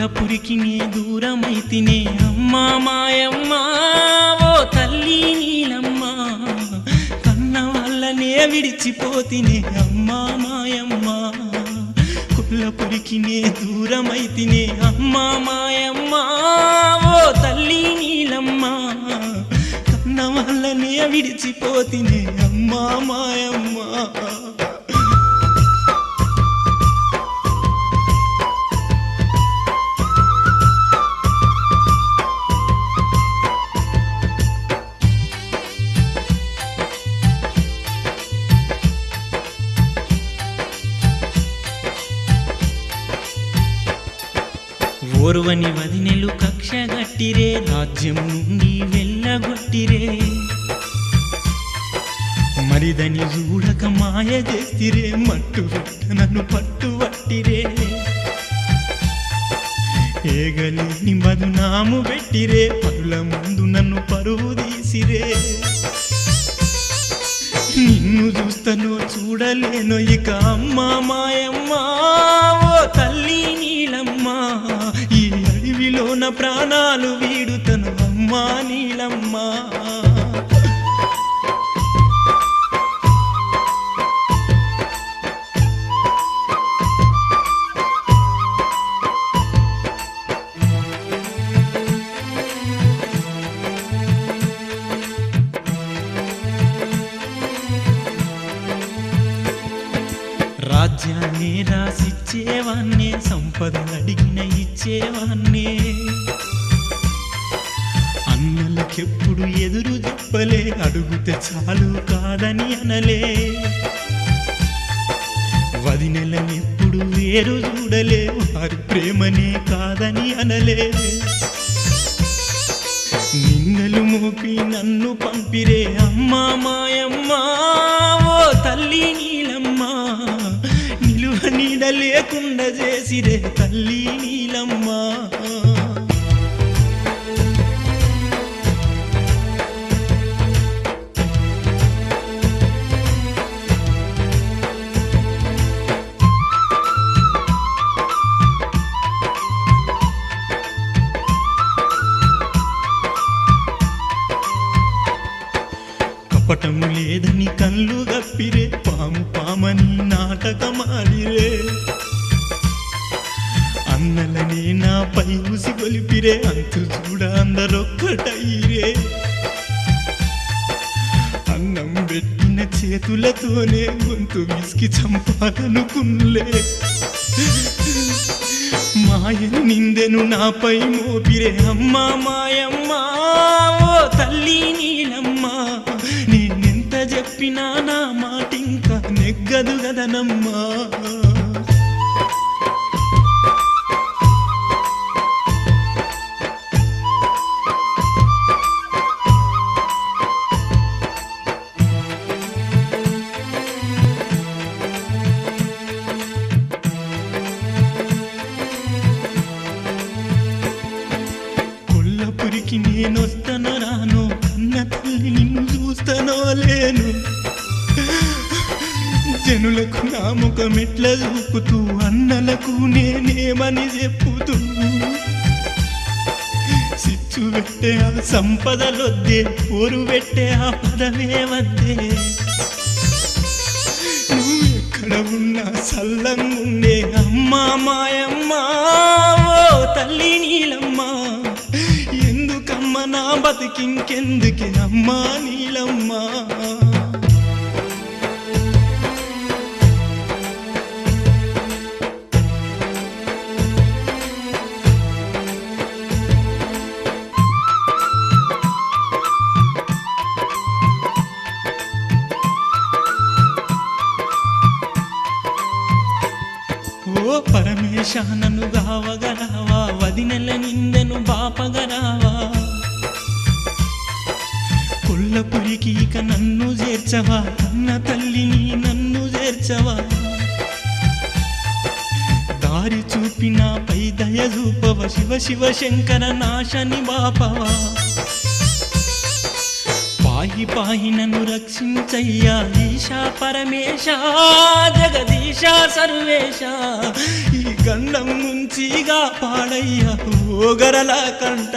కొల్లపురికి నే దూరమైతినే అమ్మా మాయమ్మ ఓ తల్లి నీలమ్మ కన్న వల్లనే విడిచిపోతినే అమ్మా మాయమ్మ కొల్లపురికి నే దూరమైతినే అమ్మా మాయమ్మ ఓ తల్లి నీలమ్మ కన్న వల్లనే విడిచిపోతినే అమ్మా మాయమ్మ ఓర్వని వదినెలు కక్షగట్టిరే రాజ్యం నుండి వెళ్ళగొట్టిరే మరిదని చూడక మాయ చేసిరే మట్టు నన్ను పట్టువట్టిరే ఏగలేని బదునాము పెట్టిరే పరుల ముందు నన్ను పరువు తీసిరే నిన్ను చూస్తానో చూడలేనో ఇక అమ్మా మాయమ్మ ఓ తల్లి నీలమ్మ ఈ అడవిలోన ప్రాణాలు వీడుతను అమ్మా నీలమ్మ రాజ్యాన్ని రాసిచ్చేవాన్నే సంపదలు అడిగిన ఇచ్చేవాన్నే అన్నలకెప్పుడు ఎదురు చెప్పలే అడుగుతే చాలు కాదని అనలే వదినెలనెప్పుడు వేరు చూడలే వారి ప్రేమనే కాదని అనలే నిన్నలు మోపి నన్ను పంపిరే అమ్మా మాయమ్మ ఓ తల్లి నీలమ్మ నిలువ నీడ లేకుండా చేసిరే తల్లి నీలమ్మ కపటము లేదని కళ్ళు గప్పిరే పాము పామని నాటకమాడిరే అన్నలనే నాపై ఉసి గొలిపిరే అంతు చూడ అందరొక్కటైరే అన్నం పెట్టిన చేతులతోనే గొంతు విసికి చంపాలనుకున్నలే మాయ నిందెను నాపై మోపిరే అమ్మా మాయమ్మ ఓ తల్లి నీలమ్మ నేనెంత చెప్పినా నా మాటింకా నెగ్గదు గదనమ్మా కొల్లపురికి నేనొస్తానో రాను కన్న తల్లి నిన్ను చూస్తానో లేను జనులకు నా ముఖం ఎట్లా చూపుతూ అన్నలకు నేనేమని చెప్పుతూ సిచ్చు పెట్టే ఆ సంపదలొద్దే పోరు పెట్టే ఆ పదవే వద్దే నువ్వు ఎక్కడ ఉన్నా సల్లంగుండే అమ్మా మాయమ్మ ఓ తల్లి నీలమ్మ ఎందుకమ్మ నా బతికింకెందుకే అమ్మా నీలమ్మ ఓ పరమేశ నన్ను గావగరావా వదినెల నిందెను బాపగరావా కొల్లపురికి ఇక నన్ను చేర్చవా కన్న తల్లిని నన్ను చేర్చవా దారి చూపిన పై దయ చూపవ శివ శివ శంకర నాశని బాపవా పాయి పాయి నన్ను రక్షించయ్యా ఈశా పరమేశ జగదీశ సర్వేశ ఈ గండం నుంచిగా పాడయ్యా ఓగరల కంట